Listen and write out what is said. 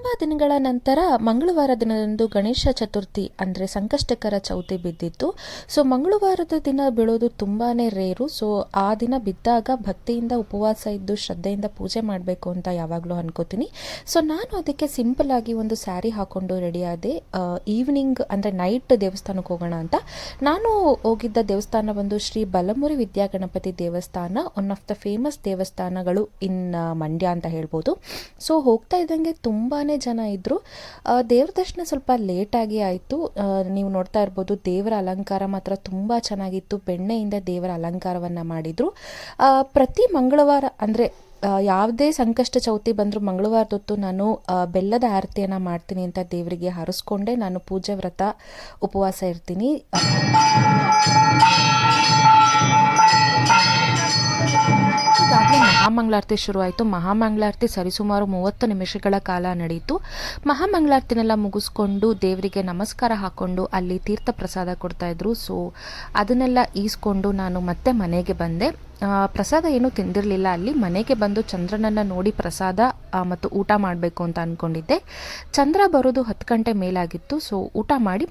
ತುಂಬ ದಿನಗಳ ನಂತರ ಮಂಗಳವಾರ ದಿನದಂದು ಗಣೇಶ ಚತುರ್ಥಿ ಅಂದರೆ ಸಂಕಷ್ಟಕರ ಚೌತಿ ಬಿದ್ದಿತ್ತು. ಸೊ ಮಂಗಳವಾರದ ದಿನ ಬೀಳೋದು ತುಂಬಾ ರೇರು. ಸೊ ಆ ದಿನ ಬಿದ್ದಾಗ ಭಕ್ತಿಯಿಂದ ಉಪವಾಸ ಇದ್ದು ಶ್ರದ್ಧೆಯಿಂದ ಪೂಜೆ ಮಾಡಬೇಕು ಅಂತ ಯಾವಾಗಲೂ ಅನ್ಕೋತೀನಿ. ಸೊ ನಾನು ಅದಕ್ಕೆ ಸಿಂಪಲ್ ಆಗಿ ಒಂದು ಸ್ಯಾರಿ ಹಾಕ್ಕೊಂಡು ರೆಡಿ ಆದೆ. ಈವ್ನಿಂಗ್ ಅಂದರೆ ನೈಟ್ ದೇವಸ್ಥಾನಕ್ಕೆ ಹೋಗೋಣ ಅಂತ. ನಾನು ಹೋಗಿದ್ದ ದೇವಸ್ಥಾನ ಒಂದು ಶ್ರೀ ಬಲಮುರಿ ವಿದ್ಯಾಗಣಪತಿ ದೇವಸ್ಥಾನ, ಒನ್ ಆಫ್ ದ ಫೇಮಸ್ ದೇವಸ್ಥಾನಗಳು ಇನ್ ಮಂಡ್ಯ ಅಂತ ಹೇಳ್ಬೋದು. ಸೊ ಹೋಗ್ತಾ ಇದ್ದಂಗೆ ತುಂಬಾ ಜನ ಇದ್ದರು. ದೇವ್ರ ದರ್ಶನ ಸ್ವಲ್ಪ ಲೇಟಾಗಿ ಆಯಿತು. ನೀವು ನೋಡ್ತಾ ಇರ್ಬೋದು, ದೇವರ ಅಲಂಕಾರ ಮಾತ್ರ ತುಂಬ ಚೆನ್ನಾಗಿತ್ತು. ಬೆಣ್ಣೆಯಿಂದ ದೇವರ ಅಲಂಕಾರವನ್ನು ಮಾಡಿದರು. ಪ್ರತಿ ಮಂಗಳವಾರ ಅಂದರೆ ಯಾವುದೇ ಸಂಕಷ್ಟ ಚೌತಿ ಬಂದರೂ ಮಂಗಳವಾರದೊತ್ತು ನಾನು ಬೆಲ್ಲದ ಆರತಿಯನ್ನು ಮಾಡ್ತೀನಿ ಅಂತ ದೇವರಿಗೆ ಹರಿಸ್ಕೊಂಡೆ ನಾನು ಪೂಜೆ ವ್ರತ ಉಪವಾಸ ಇರ್ತೀನಿ. ಈಗಾಗಲೇ ಮಹಾಮಂಗಳಾರತಿ ಶುರುವಾಯಿತು. ಮಹಾಮಂಗಳಾರತಿ ಸರಿಸುಮಾರು 30 ನಿಮಿಷಗಳ ಕಾಲ ನಡೆಯಿತು. ಮಹಾಮಂಗಳಾರತಿನೆಲ್ಲ ಮುಗಿಸ್ಕೊಂಡು ದೇವರಿಗೆ ನಮಸ್ಕಾರ ಹಾಕ್ಕೊಂಡು ಅಲ್ಲಿ ತೀರ್ಥ ಪ್ರಸಾದ ಕೊಡ್ತಾಯಿದ್ರು. ಸೊ ಅದನ್ನೆಲ್ಲ ಈಸ್ಕೊಂಡು ನಾನು ಮತ್ತೆ ಮನೆಗೆ ಬಂದೆ. ಪ್ರಸಾದ ಏನೂ ತಿಂದಿರಲಿಲ್ಲ. ಅಲ್ಲಿ ಮನೆಗೆ ಬಂದು ಚಂದ್ರನನ್ನು ನೋಡಿ ಪ್ರಸಾದ ಮತ್ತು ಊಟ ಮಾಡಬೇಕು ಅಂತ ಅಂದ್ಕೊಂಡಿದ್ದೆ. ಚಂದ್ರ ಬರೋದು 10 ಗಂಟೆ ಮೇಲಾಗಿತ್ತು. ಸೊ ಊಟ ಮಾಡಿ